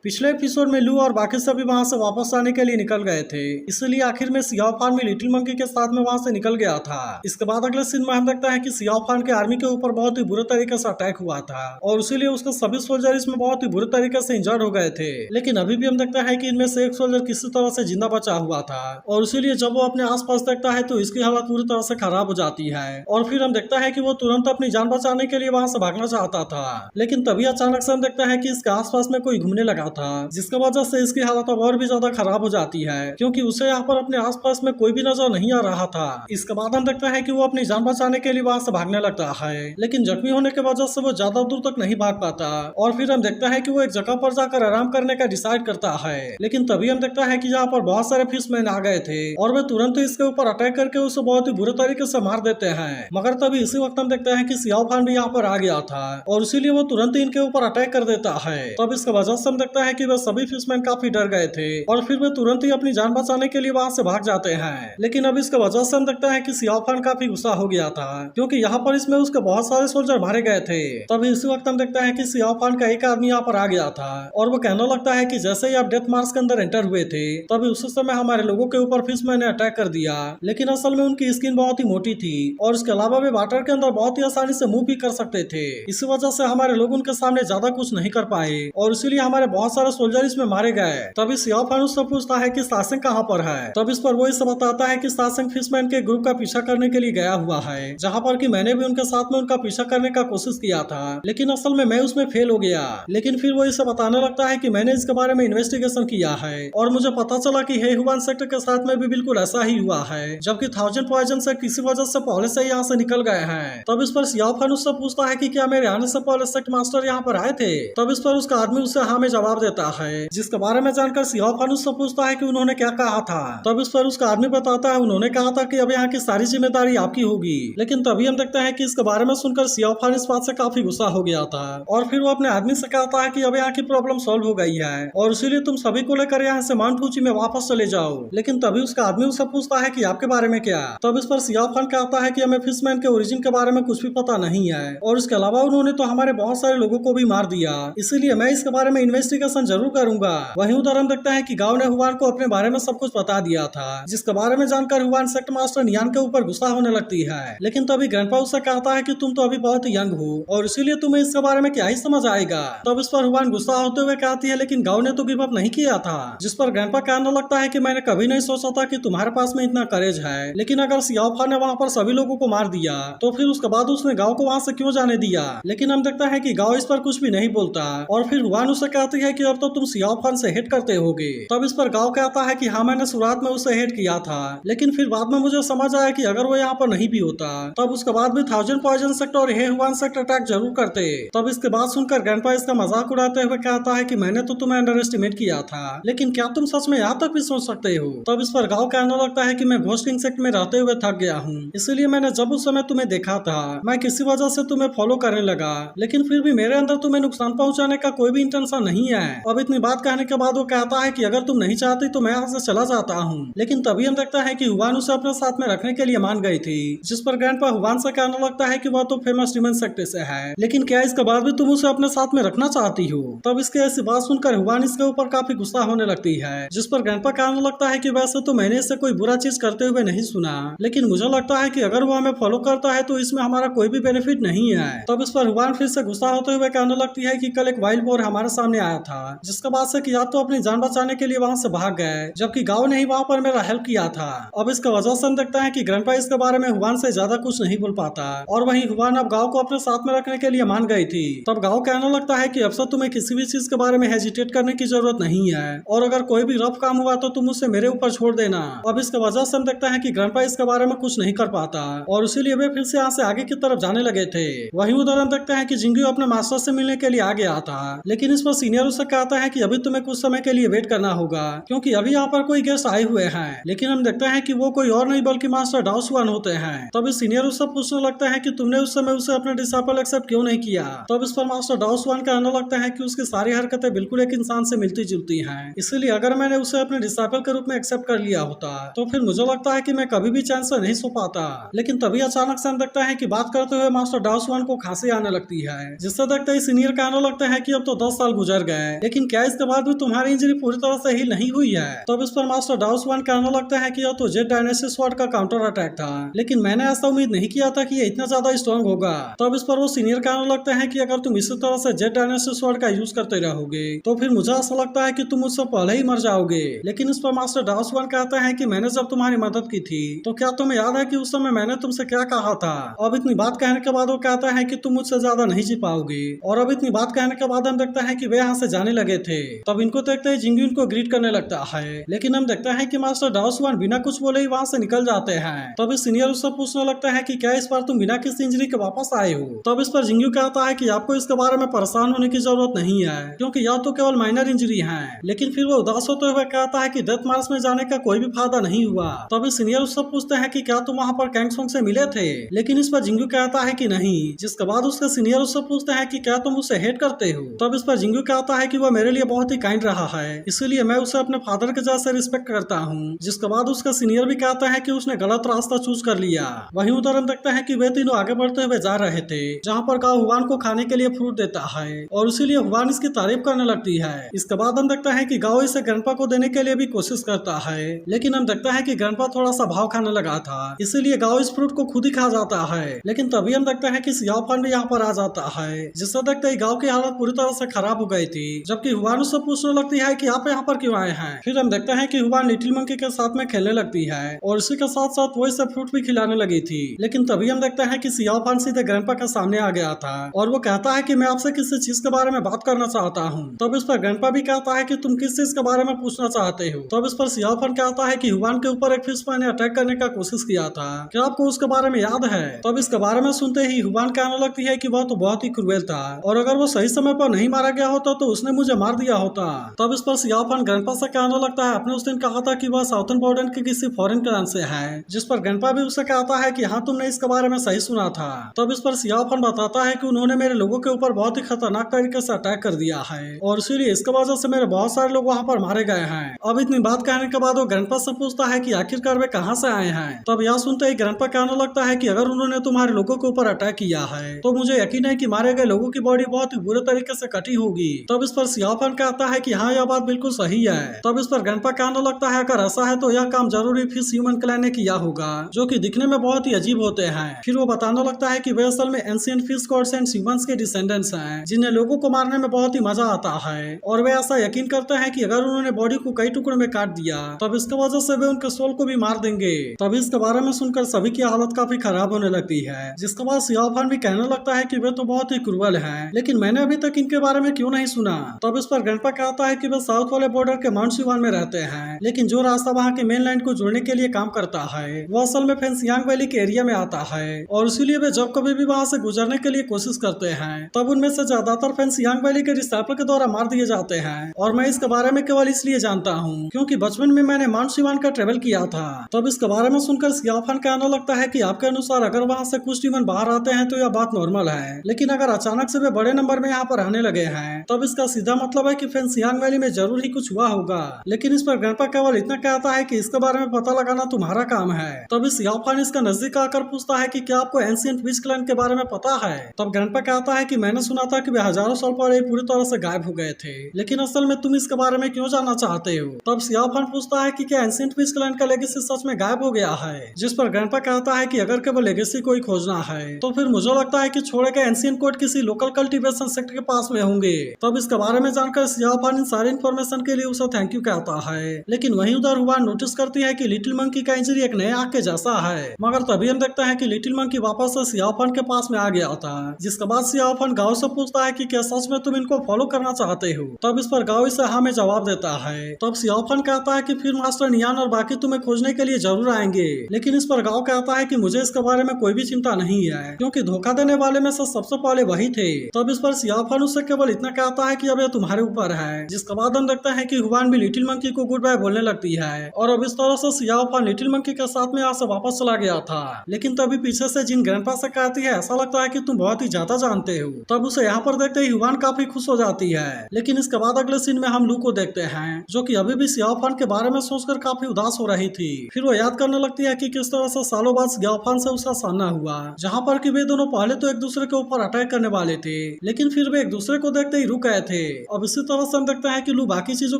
पिछले एपिसोड में लू और बाकी सभी वहां से वापस आने के लिए निकल गए थे, इसलिए आखिर में सियाओ फान भी लिटिल मंकी के साथ में वहां से निकल गया था। इसके बाद अगले सीन में हम देखता है कि सियाओ फान के आर्मी के ऊपर बहुत ही बुरे तरीके से अटैक हुआ था और इसीलिए उसके सभी सोल्जर इसमें बहुत ही बुरे तरीके से इंजर्ड हो गए थे। लेकिन अभी भी हम देखता है कि इनमें से एक सोल्जर किसी तरह से जिंदा बचा हुआ था और इसीलिए जब वो अपने आसपास देखता है तो इसकी हालत पूरी तरह से खराब हो जाती है और फिर हम देखता है कि वो तुरंत अपनी जान बचाने के लिए वहां से भागना चाहता था। लेकिन तभी अचानक से हम देखता है कि इसके आसपास में कोई घूमने लगा था, जिसके वजह से इसकी हालत अब और भी ज्यादा खराब हो जाती है क्योंकि उसे यहाँ पर अपने आसपास में कोई भी नजर नहीं आ रहा था। इसके बाद हम देखता है कि वो अपनी जान बचाने के लिए वहां से भागने लगता है, लेकिन जख्मी होने की वजह से वो ज्यादा दूर तक नहीं भाग पाता और फिर हम देखता है कि वो एक जगह पर जाकर आराम करने का डिसाइड करता है। लेकिन तभी हम देखता है कि यहाँ पर बहुत सारे फिशमैन आ गए थे और वे तुरंत ही इसके ऊपर अटैक करके उसे बहुत ही बुरे तरीके से मार देते हैं। मगर तभी इसी वक्त हम देखते हैं कि सियाओ फान भी यहाँ पर आ गया था और इसीलिए वो तुरंत ही इनके ऊपर अटैक कर देता है। तब इसकी वजह से हम देखता है कि वे सभी फिशमैन काफी डर गए थे और फिर वे तुरंत ही अपनी जान बचाने के लिए वहां से भाग जाते हैं। लेकिन अब इसके वजह से हम देखता है कि सियाओ फान काफी गुस्सा हो गया था क्योंकि यहाँ पर इसमें उसके बहुत सारे सोल्जर मारे गए थे। तभी इसी वक्त हम देखता है कि सियाओ फान का एक आदमी यहाँ पर आ गया था और वो कहने लगता है कि जैसे ही आप डेथ मार्च के अंदर एंटर हुए थे तभी उस समय हमारे लोगों के ऊपर फिशमैन ने अटैक कर दिया, लेकिन असल में उनकी स्किन बहुत ही मोटी थी और इसके अलावा वे वाटर के अंदर बहुत ही आसानी से मूव भी कर सकते थे। इसी वजह से हमारे लोग उनके सामने ज्यादा कुछ नहीं कर पाए और इसीलिए हमारे बहुत सारे सोल्जर इसमें मारे गए। तभी सियाओ फान उससे पूछता है कि सासेंग कहाँ पर है। तब इस पर वो इसे बताता है कि सासेंग फिशमैन के ग्रुप का पीछा करने के लिए गया हुआ है, जहाँ पर कि मैंने भी उनके साथ में उनका पीछा करने का कोशिश किया था, लेकिन असल में मैं उसमें फेल हो गया। लेकिन फिर वो इसे बताने लगता है कि मैंने इसके बारे में इन्वेस्टिगेशन किया है और मुझे पता चला कि हेहुआन सेक्टर के साथ में भी बिल्कुल ऐसा ही हुआ है, जबकि 1000 पॉइजन से किसी वजह से पहले से यहाँ से निकल गए हैं। तब इस पर सियाओ फान उससे पूछता है कि क्या मेरे आने से पहले सेक्ट मास्टर यहाँ पर आए थे। तब इस पर उसका आदमी उससे हाँ में जवाब देता है, जिसके बारे में जानकर सियाओ फान उससे पूछता है कि उन्होंने क्या कहा था। तब इस पर उसका आदमी बताता है उन्होंने कहा था कि अब यहाँ की सारी जिम्मेदारी आपकी होगी। लेकिन तभी हम देखते हैं कि इसके बारे में सुनकर सियाओ फान इस बात से काफी गुस्सा हो गया था और फिर वो अपने आदमी से कहता है कि अब यहाँ की प्रॉब्लम सॉल्व हो गई है और इसीलिए तुम सभी को लेकर यहाँ से माउंट फूजी में वापस चले जाओ। लेकिन तभी उसका आदमी उससे पूछता है कि आपके बारे में क्या। तब इस पर सियाओ फान कहता है कि हमें फिशमैन के ओरिजिन के बारे में कुछ भी पता नहीं है और इसके अलावा उन्होंने तो हमारे बहुत सारे लोगों को भी मार दिया, इसीलिए मैं इसके बारे में इन्वेस्टिगेशन जरूर करूंगा। वहीं उधर हम देखता है कि गांव ने हुआन को अपने बारे में सब कुछ बता दिया था, जिसके बारे में जानकर हुआन सेक्ट मास्टर नियान के ऊपर गुस्सा होने लगती है। लेकिन तभी ग्रैंडपा उससे कहता है कि तुम तो अभी बहुत यंग हो और इसीलिए तुम्हें इसके बारे में क्या ही समझ आएगा। तब इस पर हुआन गुस्सा होते हुए कहती है लेकिन गांव ने तो गिव अप नहीं किया था, जिस पर ग्रैंडपा कहने लगता है कि मैंने कभी नहीं सोचा था कि तुम्हारे पास में इतना करेज है, लेकिन अगर सियाओ फान ने वहाँ पर सभी लोगों को मार दिया तो फिर उसके बाद उसने गांव को वहाँ से क्यों जाने दिया। लेकिन हम देखता है कि गांव इस पर कुछ भी नहीं बोलता और फिर हुआन उसे कहती है कि अब तो तुम सियाओ फान से हेट करते होगे। तब इस पर गांव कहता है कि हाँ मैंने शुरुआत में उसे हेट किया था, लेकिन फिर बाद में मुझे समझ आया कि अगर वो यहाँ पर नहीं भी होता तब उसके बाद भी 1000 पॉइजन सेक्ट और हेहुआन सेक्ट अटैक जरूर करते। तब इसके बाद सुनकर ग्रैंडपा इसका मजाक उड़ाते हुए कहता है कि मैंने तो तुम्हें अंडर एस्टिमेट किया था, लेकिन क्या तुम सच में यहाँ तक भी सोच सकते हो। तब इस पर गांव कहने लगता है कि मैं घोस्टिंग सेक्ट में रहते हुए थक गया हूँ, इसीलिए मैंने जब उस समय तुम्हें देखा था मैं किसी वजह से तुम्हें फॉलो करने लगा, लेकिन फिर भी मेरे अंदर तुम्हें नुकसान पहुंचाने का कोई भी इंटेंशन नहीं है। अब इतनी बात कहने के बाद वो कहता है कि अगर तुम नहीं चाहती तो मैं यहाँ से चला जाता हूँ। लेकिन तभी हम देखता है कि हुआन उसे अपने साथ में रखने के लिए मान गई थी, जिस पर ग्रैंडपा हुआन से कहने लगता है कि वह तो फेमस डिमन सेक्ट से है, लेकिन क्या इसके बाद भी तुम उसे अपने साथ में रखना चाहती हो। तब इसके ऐसी बात सुनकर हुआन इसके ऊपर काफी गुस्सा होने लगती है, जिस पर ग्रैंडपा कहने लगता है कि वैसे तो मैंने इससे कोई बुरा चीज करते हुए नहीं सुना, लेकिन मुझे लगता है कि अगर वो हमें फॉलो करता है तो इसमें हमारा कोई भी बेनिफिट नहीं है। तब इस पर हुआन फिर से गुस्सा होते हुए कहने लगती है कि कल एक वाइल्ड बोर हमारे सामने आया था, जिसके बाद से कि आप तो अपनी जान बचाने के लिए वहां से भाग गए, जबकि गांव ने ही वहां पर मेरा हेल्प किया था। अब इसका वजह से हम देखता है कि ग्रैंडपा इसके बारे में हुआन से ज्यादा कुछ नहीं बोल पाता और वहीं हुआन अब गांव को अपने साथ में रखने के लिए मान गई थी। तब गांव कहने लगता है कि अब से तुम्हें किसी भी चीज के बारे में हेजिटेट करने की जरूरत नहीं है और अगर कोई भी रफ काम हुआ तो तुम उसे मेरे ऊपर छोड़ देना। अब इसके वजह से हम देखता है कि ग्रैंडपा इसके बारे में कुछ नहीं कर पाता और इसीलिए वे फिर से यहाँ से आगे की तरफ जाने लगे थे। वहीं उधर हम देखते हैं कि जिंगू अपने मास्टर से मिलने के लिए आ गया था, लेकिन इस पर सीनियर उससे कहता है कि अभी तुम्हें कुछ समय के लिए वेट करना होगा क्योंकि अभी यहाँ पर कोई गेस्ट आए हुए हैं। लेकिन हम देखते हैं कि वो कोई और नहीं बल्कि मास्टर डाउसवान होते हैं। तब सीनियर उससे पूछने लगता है कि तुमने उस समय उसे अपने डिसाइपल एक्सेप्ट क्यों नहीं किया। तब इस पर मास्टर डाउसवान कहने लगता है कि उसकी सारी हरकतें बिल्कुल एक इंसान से मिलती जुलती हैं, इसलिए अगर मैंने उसे अपने डिसाइपल के रूप में एक्सेप्ट कर लिया होता तो फिर मुझे लगता है कि मैं कभी भी चैन से नहीं सो पाता। लेकिन तभी अचानक से हम देखता है कि बात करते हुए मास्टर डाउसवान को खांसी आने लगती है, जिससे देखते ही सीनियर कहने लगते हैं कि अब तो 10 साल गुजर गए लेकिन क्या इसके बाद भी तुम्हारी इंजरी पूरी तरह से हील नहीं हुई है? तब इस पर मास्टर डाउस वन कहने लगता है कि यह तो जेड डायनेसिस स्वॉर्ड का काउंटर अटैक था, लेकिन मैंने ऐसा उम्मीद नहीं किया था कि ये इतना ज्यादा स्ट्रॉन्ग होगा। तब इस पर वो सीनियर कहने लगते हैं कि अगर तुम इसी तरह से जेड डायनेसिस स्वॉर्ड का यूज करते रहोगे तो फिर मुझे ऐसा लगता है कि तुम मुझसे पहले ही मर जाओगे। लेकिन इस पर मास्टर डाउस वन कहते हैं कि मैंने जब तुम्हारी मदद की थी तो क्या तुम्हें याद है कि उस समय मैंने तुमसे क्या कहा था? अब इतनी बात कहने के बाद वो कहता है कि तुम मुझसे ज्यादा नहीं जी पाओगे। और अब इतनी बात कहने के बाद हम देखते हैं कि वे यहाँ से जाने लगे थे। तब इनको देखते ही जिंगू इनको ग्रीट करने लगता है, लेकिन हम देखते हैं कि मास्टर डाउस वन बिना कुछ बोले ही वहाँ से निकल जाते हैं। तब इस सीनियर उससे पूछने लगता है कि क्या इस बार तुम बिना किसी इंजरी के वापस आए हो? तब इस पर जिंगू कहता है कि आपको इसके बारे में परेशान होने की जरूरत नहीं है, क्योंकि यह तो केवल माइनर इंजरी है। लेकिन फिर वो उदास होते हुए कहता है कि डेथ मार्च में जाने का कोई भी फायदा नहीं हुआ। तब इस सीनियर उससे पूछते हैं कि क्या तुम वहाँ पर कैंग सोंग से मिले थे? लेकिन इस पर जिंगू कहता है कि नहीं। जिसके बाद उसके सीनियर उससे पूछते हैं कि क्या तुम उसे हेट करते हो? तब इस पर जिंगू कहता है कि वह मेरे लिए बहुत ही काइंड रहा है, इसलिए मैं उसे अपने फादर के जैसे रिस्पेक्ट करता हूँ। जिसके बाद उसका सीनियर भी कहता है कि उसने गलत रास्ता चूज कर लिया। वहीं उधर हम देखते हैं कि वे तीनों आगे बढ़ते हुए जा रहे थे, जहाँ पर गाओ हुआन को खाने के लिए फ्रूट देता है और इसीलिए हुआन इसकी तारीफ करने लगती है। इसके बाद हम देखते हैं कि गाओ इसे ग्रैंडपा को देने के लिए भी कोशिश करता है, लेकिन हम देखते हैं कि ग्रैंडपा थोड़ा सा भाव खाने लगा था, इसीलिए गाओ इस फ्रूट को खुद ही खा जाता है। लेकिन तभी हम देखते हैं कि सियाओ फान भी यहाँ पर आ जाता है, जिससे देखते ही गाओ की हालत पूरी तरह से खराब हो गई थी। जबकि हुआन उससे पूछने लगती है कि आप यहाँ पर क्यों आए हैं। फिर हम देखते हैं कि हुआन लिटिल मंकी के साथ में खेलने लगती है और इसी के साथ साथ वो इसे फ्रूट भी खिलाने लगी थी। लेकिन तभी हम देखते हैं कि सियाओ फान सीधे ग्रैंडपा के सामने आ गया था और वो कहता है कि मैं आपसे किसी चीज के बारे में बात करना चाहता हूँ। तब इस पर ग्रैंडपा भी कहता है कि तुम किस चीज के बारे में पूछना चाहते हो। तब इस पर सियाओ फान कहता है कि हुआन के ऊपर एक फिश ने अटैक करने का कोशिश किया था, क्या आपको उसके बारे में याद है? तब इसके बारे में सुनते ही हुआन कहने लगती है कि वह तो बहुत ही क्रूएल था और अगर वो सही समय पर नहीं मारा गया होता तो उसने मुझे मार दिया होता। तब इस पर सियाओ फान ग्रैंडपा से कहने लगता है आपने उस दिन कहा था कि वह साउथर्न बॉर्डर के किसी फॉरेन क्लैन से है, जिस पर ग्रैंडपा भी उसे कहता है कि हाँ तुमने इसके बारे में सही सुना था। तब इस पर सियाओ फान बताता है कि उन्होंने मेरे लोगों के ऊपर बहुत ही खतरनाक तरीके से अटैक कर दिया है और इसीलिए इसके वजह से मेरे बहुत सारे लोग वहाँ पर मारे गए हैं। अब इतनी बात कहने के बाद वो ग्रैंडपा से पूछता है कि आखिरकार वे कहाँ से आए हैं। तब यह सुनते ही ग्रैंडपा कहने लगता है कि अगर उन्होंने तुम्हारे लोगों के ऊपर अटैक किया है तो मुझे यकीन है कि मारे गए लोगों की बॉडी बहुत ही बुरे तरीके से कटी होगी। तब इस पर सियाओ फान कहता है कि हाँ यह बात बिल्कुल सही है। तब इस पर ग्रैंडपा कहने लगता है अगर ऐसा है तो यह काम जरूरी फिश ह्यूमन क्लैन ने किया होगा, जो कि दिखने में बहुत ही अजीब होते हैं। फिर वो बताने लगता है कि वे असल में ancient fish gods and humans के डिसेंडेंट्स हैं, जिन्हें लोगों को मारने में बहुत ही मजा आता है और वे ऐसा यकीन करते हैं कि अगर उन्होंने बॉडी को कई टुकड़ों में काट दिया तब इसके वजह से वे उनके सोल को भी मार देंगे। तब इसके बारे में सुनकर सभी की हालत काफी खराब होने लगती है, जिसके बाद सियाओ फान भी कहने लगता है कि वे तो बहुत ही क्रूअल हैं, लेकिन मैंने अभी तक इनके बारे में क्यों नहीं सुना। तब इस पर ग्रैंडपा कहता है कि वे साउथ वाले बॉर्डर के माउंट सिवान में रहते हैं, लेकिन जो रास्ता वहाँ के मेन लैंड को जोड़ने के लिए काम करता है वो असल में फेंसियांग वैली के एरिया में आता है और इसीलिए वे जब कभी भी वहाँ से गुजरने के लिए कोशिश करते हैं तब उनमें से ज्यादातर फेंसियांग वैली के डिस्टाइपल के द्वारा मार दिए जाते हैं। और मैं इसके बारे में केवल इसलिए जानता हूँ क्योंकि बचपन में मैंने माउंट सिवान का ट्रेवल किया था। तब इसके बारे में सुनकर सियाओ फान कहने लगता है कि आपके अनुसार अगर वहाँ से कुछ डीमन बाहर आते हैं तो यह बात नॉर्मल है, लेकिन अगर अचानक से वे बड़े नंबर में यहाँ पर आने लगे हैं तब इसका सीधा मतलब है कि फेंसियांग वैली में जरूर ही कुछ हुआ होगा। लेकिन इस पर ग्रैंडपा केवल इतना कहता है कि इसके बारे में पता लगाना तुम्हारा काम है। तब इस सियाओ फान इसका नजदीक आकर पूछता है कि क्या आपको एंशिएंट विच क्लैन के बारे में पता है। तब ग्रैंडपा कहता है कि मैंने सुना था कि वे हजारों साल पहले पूरी तरह से गायब हो गए थे, लेकिन असल में तुम इसके बारे में क्यों जानना चाहते हो। तब सियाओ फान पूछता है कि क्या एंशिएंट विच क्लैन का लेगेसी सच में गायब हो गया है, जिस पर ग्रैंडपा कहता है कि अगर केवल लेगेसी कोई खोजना है तो फिर मुझे लगता है कि छोड़े गए एंशिएंट कोड किसी लोकल कल्टीवेशन सेक्टर के पास में होंगे। तब इसके बारे में जानकर सियाओ फान इन सारी इन्फॉर्मेशन के लिए उसे थैंक यू कहता है, लेकिन वहीं उधर हुआन नोटिस करती है कि लिटिल मंकी का इंजरी एक नए आंख के जैसा है। मगर तभी हम देखते हैं कि लिटिल मंकी वापस से सियाओ फान के पास में आ गया था, जिसके बाद सियाओ फान गाओ से पूछता है कि क्या सच में तुम इनको फॉलो करना चाहते हो। तब इस पर गाओ इसे हाँ में जवाब देता है। तब सियाओ फान कहता है कि फिर मास्टर नियान और बाकी तुम्हें खोजने के लिए जरूर आएंगे, लेकिन इस पर गाओ कहता है कि मुझे इसके बारे में कोई भी चिंता नहीं है क्योंकि धोखा देने वाले में से सबसे पहले वही थे। तब इस पर सियाओ फान उससे केवल इतना कहता है कि अब यह तुम्हारे ऊपर है, जिसके बाद हम देखते हैं कि हुआन भी लिटिल मंकी को गुड बाय बोलने लगती है और अब इस तरह से सियाओ फान लिटिल मंकी के साथ में यहाँ से वापस चला गया था। लेकिन तभी पीछे से जिन ग्रैंडपा से कहती है ऐसा लगता है कि तुम बहुत ही ज्यादा जानते हो। तब उसे यहाँ पर देखते ही हुआन काफी खुश हो जाती है। लेकिन इसके बाद अगले सीन में हम लू को देखते हैं जो कि अभी भी सियाओ फान के बारे में सोचकर काफी उदास हो रही थी। फिर वो याद करने लगती है कि किस तरह से सालों बाद सियाओ फान से उसका सामना हुआ, जहाँ पर कि वे दोनों पहले तो एक दूसरे के ऊपर अटैक करने वाले थे, लेकिन फिर वे एक दूसरे को देखते ही रुक गए थे थे। अब इसी तरह से हम देखते हैं कि लू बाकी चीजों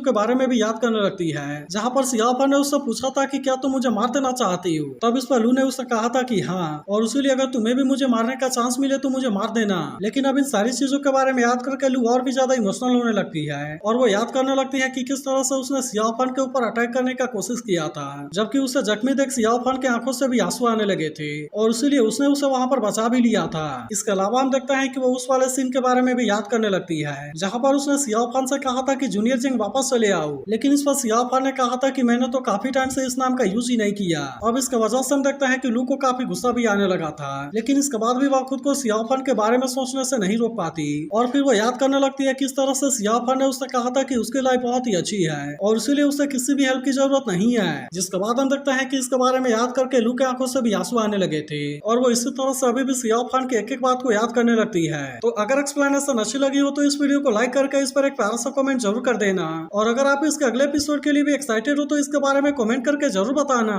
के बारे में भी याद करने लगती है, जहाँ पर सियाओ फान ने उससे पूछा था कि क्या तुम मुझे मार देना चाहती हो। तब इस पर लू ने उससे कहा था कि हाँ, और इसीलिए अगर तुम्हें भी मुझे मारने का चांस मिले तो मुझे मार देना। लेकिन अब इन सारी चीजों के बारे में याद करके लू और भी ज्यादा इमोशनल होने लगती है और वो याद करने लगती है कि किस तरह से उसने सियाओ फान के ऊपर अटैक करने का कोशिश किया था, जबकि उसे जख्मी देख सियाओ फान की आंखों से भी आंसू आने लगे थे और इसीलिए उसने उसे वहां पर बचा भी लिया था। इसके अलावा हम देखते हैं कि वो उस वाले सीन के बारे में भी याद करने लगती है, जहाँ पर उसने सियाओ फान से कहा था कि जूनियर जिंग वापस चले आओ, लेकिन इस पर सियाओ फान ने कहा था कि मैंने तो काफी टाइम से इस नाम का यूज ही नहीं किया। अब इसके वजह से हम देखते हैं कि लू को काफी गुस्सा भी आने लगा था, लेकिन इसके बाद भी वह खुद को सियाओ फान के बारे में सोचने से नहीं रोक पाती और फिर वो याद करने लगती है किस तरह से सियाओ फान ने उससे कहा था कि उसकी लाइफ बहुत ही अच्छी है और इसीलिए उसे किसी भी हेल्प की जरूरत नहीं है। जिसके बाद हम देखते हैं कि इसके बारे में याद करके लू के आंखों से भी आंसू आने लगे थे और वो इसी तरह से अभी भी सियाओ फान की एक एक बात को याद करने लगती है। तो अगर एक्सप्लेनेशन अच्छी लगी हो तो इस वीडियो को लाइक करके इस पर एक प्यारा सा कमेंट जरूर कर देना और अगर आप इसके अगले एपिसोड के लिए भी एक्साइटेड हो तो इसके बारे में कमेंट करके जरूर बताना।